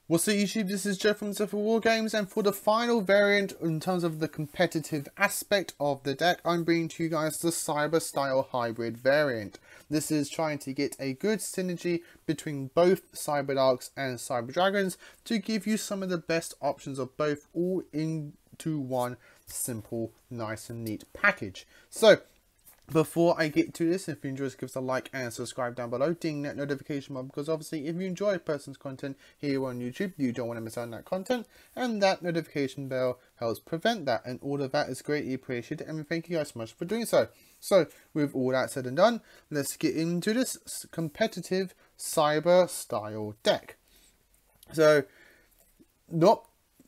What's up YouTube, this is Jeff from Zephyr War Games, and for the final variant in terms of the competitive aspect of the deck, I'm bringing to you guys the Cyber Style Hybrid variant. This is trying to get a good synergy between both Cyber Darks and Cyber Dragons to give you some of the best options of both all into one simple, nice and neat package. So, before I get to this, if you enjoy this, give us a like and subscribe down below. Ding that notification bell, because obviously if you enjoy a person's content here on YouTube, you don't want to miss out on that content. And that notification bell helps prevent that. And all of that is greatly appreciated. And thank you guys so much for doing so. So, with all that said and done, let's get into this competitive cyber style deck. So,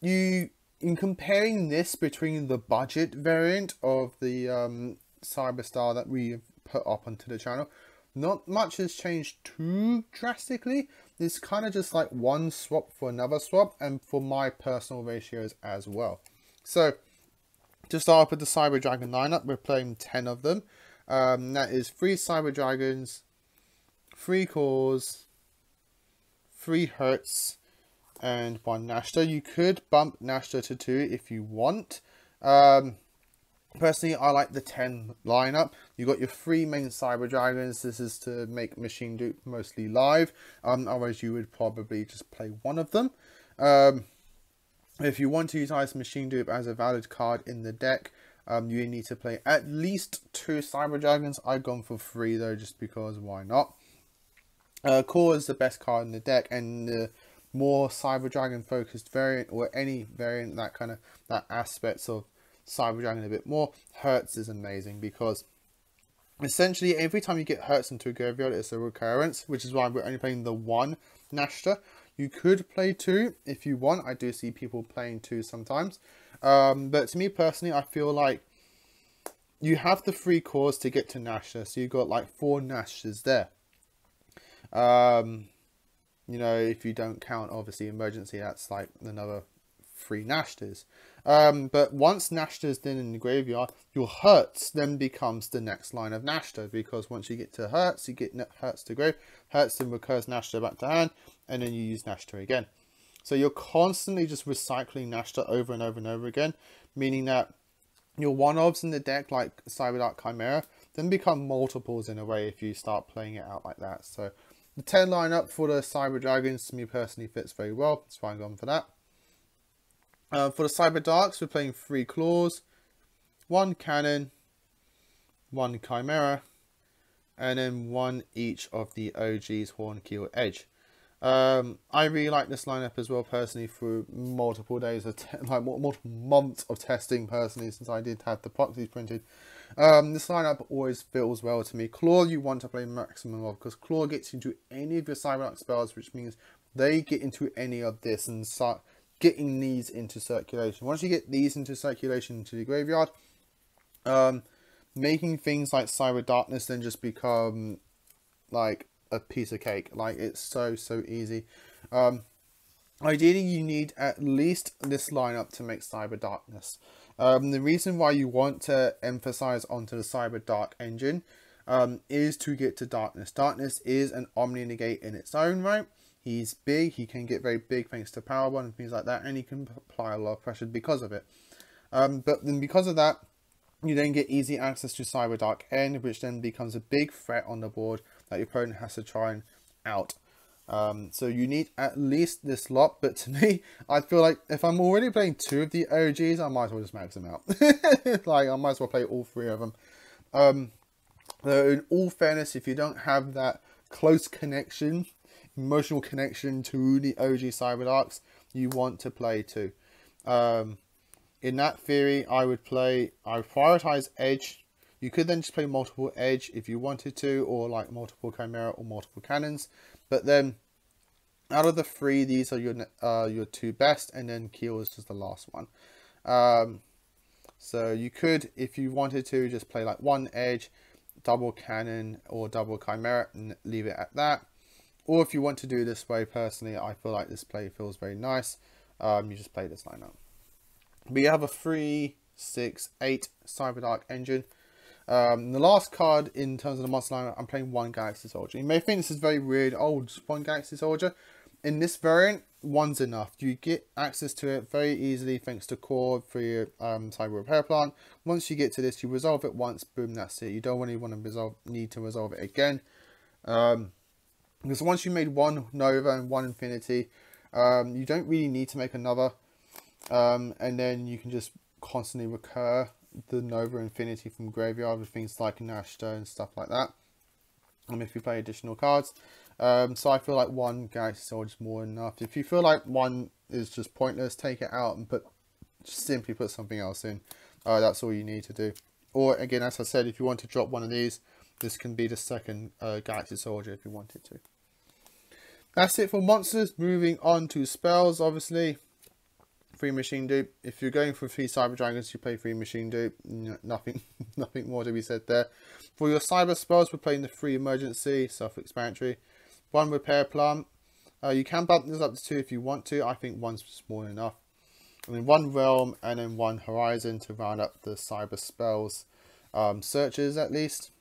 in comparing this between the budget variant of the Cyber Star that we put up onto the channel, not much has changed too drastically. It's kind of just like one swap for another swap, and for my personal ratios as well. So to start off with the Cyber Dragon lineup, we're playing 10 of them. That is 3 Cyber Dragons, 3 Cores, 3 Hertz, and 1 Nashta. You could bump Nashta to 2 if you want. Personally, I like the 10 lineup. You got your 3 main Cyber Dragons. This is to make Machine Dupe mostly live. Otherwise, you would probably just play one of them. If you want to utilize Machine Dupe as a valid card in the deck, you need to play at least 2 Cyber Dragons. I've gone for 3 though, just because why not? Core is the best card in the deck, and the more Cyber Dragon focused variant, or any variant that aspects of Cyber Dragon a bit more, Hertz is amazing, because essentially every time you get Hertz into a graveyard, it's a recurrence, which is why we're only playing the 1 Nashta. You could play 2 if you want. I do see people playing 2 sometimes, but to me personally, I feel like you have the 3 cores to get to Nashta, so you've got like 4 Nashtas there. You know, if you don't count obviously emergency, that's like another 3 Nashtas. But once Nashta is then in the graveyard, your Hertz then becomes the next line of Nashta, because once you get to Hertz, you get Hertz to grave, Hertz then recurs Nashta back to hand, and then you use Nashta again. So you're constantly just recycling Nashta over and over and over again, meaning that your one-ofs in the deck, like Cyber Dark Chimera, then become multiples in a way if you start playing it out like that. So the 10 lineup for the Cyber Dragons, to me personally, fits very well. That's why I'm going for that. For the Cyber Darks, we're playing 3 Claws, 1 Cannon, 1 Chimera, and then 1 each of the OG's Horn, Keel, Edge. I really like this lineup as well personally, through multiple days of multiple months of testing personally, since I did have the proxies printed. This lineup always feels well to me. Claw you want to play maximum of, because Claw gets into any of your Cyber Dark spells, which means they get into any of this and start getting these into circulation. Once you get these into circulation into the graveyard, making things like Cyber Darkness then just become like a piece of cake. Like, it's so easy. Ideally, you need at least this lineup to make Cyber Darkness. The reason why you want to emphasize onto the Cyber Dark engine is to get to Darkness. Darkness is an Omni Negate in its own right. He's big, he can get very big thanks to Power Bond and things like that, and he can apply a lot of pressure because of it. But then because of that, you then get easy access to Cyber Dark End, which then becomes a big threat on the board that your opponent has to try and out. So you need at least this lot, but to me, I feel like if I'm already playing 2 of the OGs, I might as well just max them out. Like, I might as well play all 3 of them. Though in all fairness, if you don't have that close connection, emotional connection to the OG Cyber Darks, you want to play 2. In that theory, I would prioritize Edge. You could then just play multiple Edge if you wanted to, or like multiple Chimera or multiple Cannons. But then, out of the 3, these are your 2 best, and then Keel is just the last one. So you could, if you wanted to, just play like 1 Edge, double cannon or double chimera and leave it at that. Or if you want to do this way, personally, I feel like this play feels very nice. You just play this lineup. But you have a 3, 6, 8 Cyberdark engine. The last card in terms of the monster lineup, I'm playing 1 Galaxy Soldier. You may think this is very weird. Oh, just 1 Galaxy Soldier. In this variant, 1's enough. You get access to it very easily thanks to core for your Cyber Repair Plant. Once you get to this, you resolve it once, boom, that's it. You don't really want to need to resolve it again. Because once you made 1 Nova and 1 Infinity, you don't really need to make another. And then you can just constantly recur the Nova Infinity from graveyard with things like Nashta and stuff like that. If you play additional cards. So I feel like 1 Galaxy Soldier is more than enough. If you feel like 1 is just pointless, take it out and simply put something else in. That's all you need to do. Or again, as I said, if you want to drop one of these, this can be the second Galaxy Soldier if you wanted to. That's it for monsters. Moving on to spells, obviously. 3 Machine Dupe. If you're going for 3 Cyber Dragons, you play 3 Machine Dupe. Nothing more to be said there. For your cyber spells, we're playing the 3 Emergency, self-explanatory. 1 Repair Plant. You can bump this up to 2 if you want to. I think 1's small enough. And then 1 Realm and then 1 Horizon to round up the cyber spells searches at least.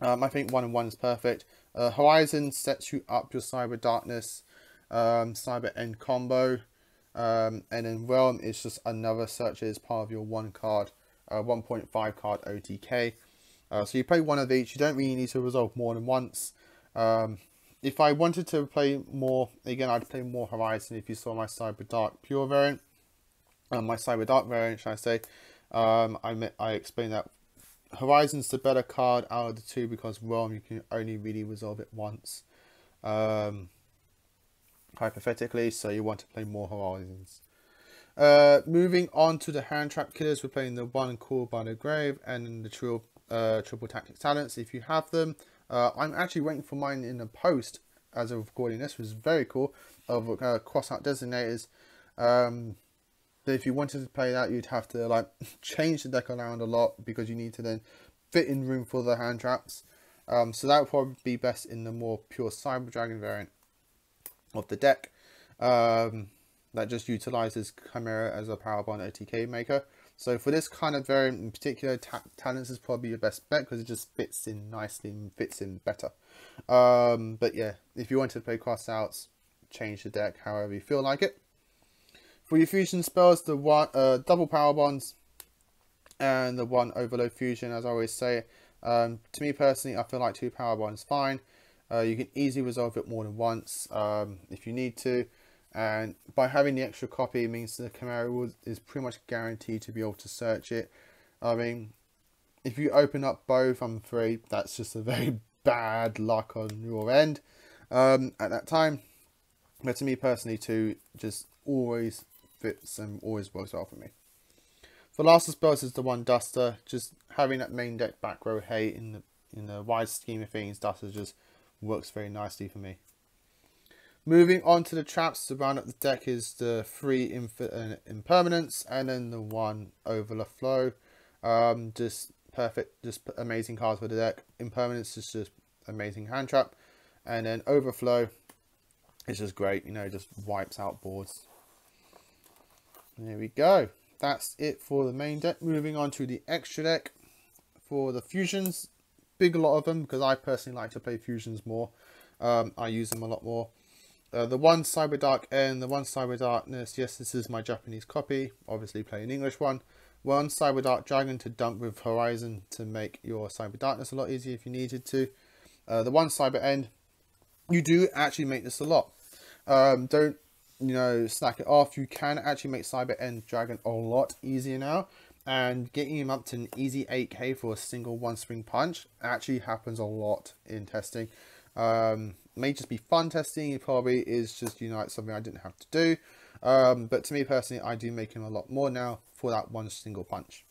I think 1 and 1 is perfect. Horizon sets you up your Cyber Darkness, Cyber End combo. And then Realm is just another search as part of your 1 card, 1.5 card OTK. So you play 1 of each. You don't really need to resolve more than once. If I wanted to play more, again, I'd play more Horizon if you saw my Cyber Dark Pure variant. My Cyber Dark variant, should I say. I explained that Horizon's the better card out of the 2 because Realm, you can only really resolve it once. Hypothetically, so you want to play more Horizons. Moving on to the hand trap killers, we're playing the 1 Called by the Grave and then the triple tactics talents if you have them. I'm actually waiting for mine in the post as of recording this, which is very cool, of cross out designators. But if you wanted to play that, you'd have to like change the deck around a lot because you need to then fit in room for the hand traps. So that would probably be best in the more pure Cyber Dragon variant of the deck. That just utilizes Chimera as a power bond OTK maker. So for this kind of variant in particular, Talents is probably your best bet because it just fits in nicely and fits in better. But yeah, if you want to play crossouts, change the deck however you feel like it. For your fusion spells, the 1 double power bonds and the 1 overload fusion, as I always say. To me personally, I feel like 2 power bonds is fine. You can easily resolve it more than once if you need to. And by having the extra copy, it means the Chimera is pretty much guaranteed to be able to search it. I mean, if you open up both, I'm afraid that's just a very bad luck on your end at that time. But to me personally, 2 just always fits and always works well for me. For last of spells is the 1 Duster. Just having that main deck back row hate in the wide scheme of things, Duster just works very nicely for me. Moving on to the traps to round up the deck is the 3 Impermanence and then the 1 Overflow. Just perfect, just amazing cards for the deck. Impermanence is just amazing hand trap, and then Overflow is just great, you know, just wipes out boards. There we go. That's it for the main deck. Moving on to the extra deck for the fusions. Big lot of them because I personally like to play fusions more. I use them a lot more. The 1 Cyber Dark and the 1 Cyber Darkness. Yes, this is my Japanese copy. Obviously play an English one. 1 Cyber Dark Dragon to dump with Horizon to make your Cyber Darkness a lot easier if you needed to. The 1 Cyber End. You do actually make this a lot. Don't, you know, slack it off. You can actually make Cyber End Dragon a lot easier now. And getting him up to an easy 8k for a single 1 swing punch actually happens a lot in testing. May just be fun testing. It probably is just, you know, like something I didn't have to do. But to me personally, I do make him a lot more now for that 1 single punch.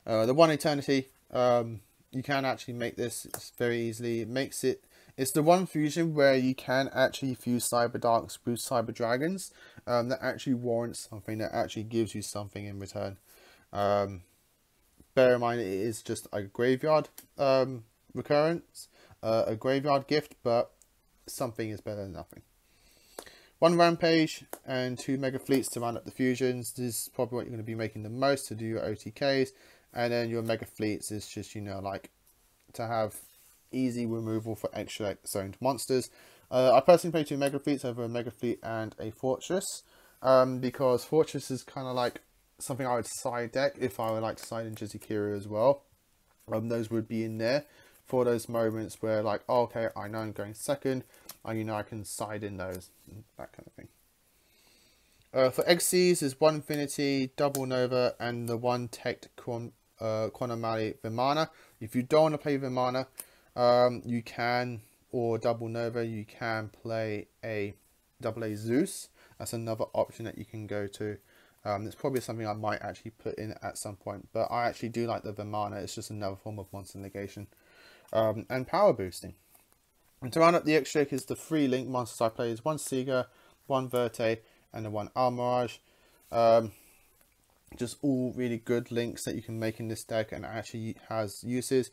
The 1 Eternity, you can actually make this very easily. It makes it, it's the 1 fusion where you can actually fuse Cyber Darks with Cyber Dragons. That actually warrants something, that actually gives you something in return. bear in mind it is just a graveyard recurrence, a graveyard gift, but something is better than nothing. 1 Rampage and 2 Mega Fleets to round up the fusions. This is probably what you're going to be making the most to do your OTKs. And then your Mega Fleets is just, you know, like to have easy removal for extra zoned monsters. I personally play 2 Mega Fleets over a Mega Fleet and a Fortress. Because Fortress is kind of like something I would side deck if I would like to side in Yugioh as well. Those would be in there for those moments where like, oh, okay, I know I'm going second, and you know I can side in those, that kind of thing. For XCs is 1 Infinity, double Nova, and the 1 Tech Chronomali Vimana. If you don't want to play Vimana, you can, or double Nova, you can play a AA Zeus. That's another option that you can go to. It's probably something I might actually put in at some point, but I actually do like the Vimana. It's just another form of monster negation. And power boosting. And to round up the extra deck is the 3 link monsters I play is 1 Seeger, 1 Verte, and the 1 Almirage. Just all really good links that you can make in this deck, and it actually has uses.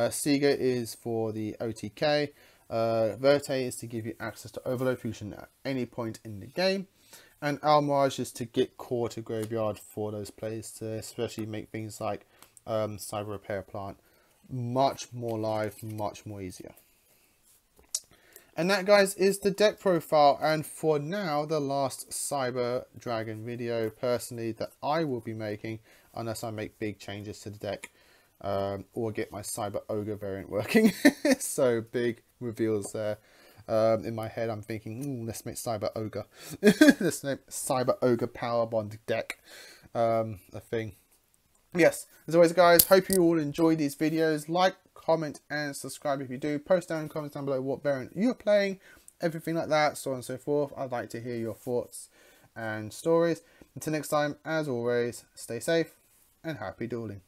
Seeger is for the OTK. Verte is to give you access to Overload Fusion at any point in the game. And Almirage is to get core to graveyard for those plays, to especially make things like Cyber Repair Plant much more live, much more easier. And that, guys, is the deck profile, and for now the last Cyber Dragon video personally that I will be making, unless I make big changes to the deck or get my Cyber Ogre variant working. So big reveals there. In my head I'm thinking, let's make Cyber Ogre. Let's make Cyber Ogre Power Bond deck a thing. Yes, as always, guys, hope you all enjoy these videos. Like, comment, and subscribe if you do. Post down in the comments down below what variant you're playing, everything like that, so on and so forth. I'd like to hear your thoughts and stories. Until next time, as always, stay safe and happy dueling.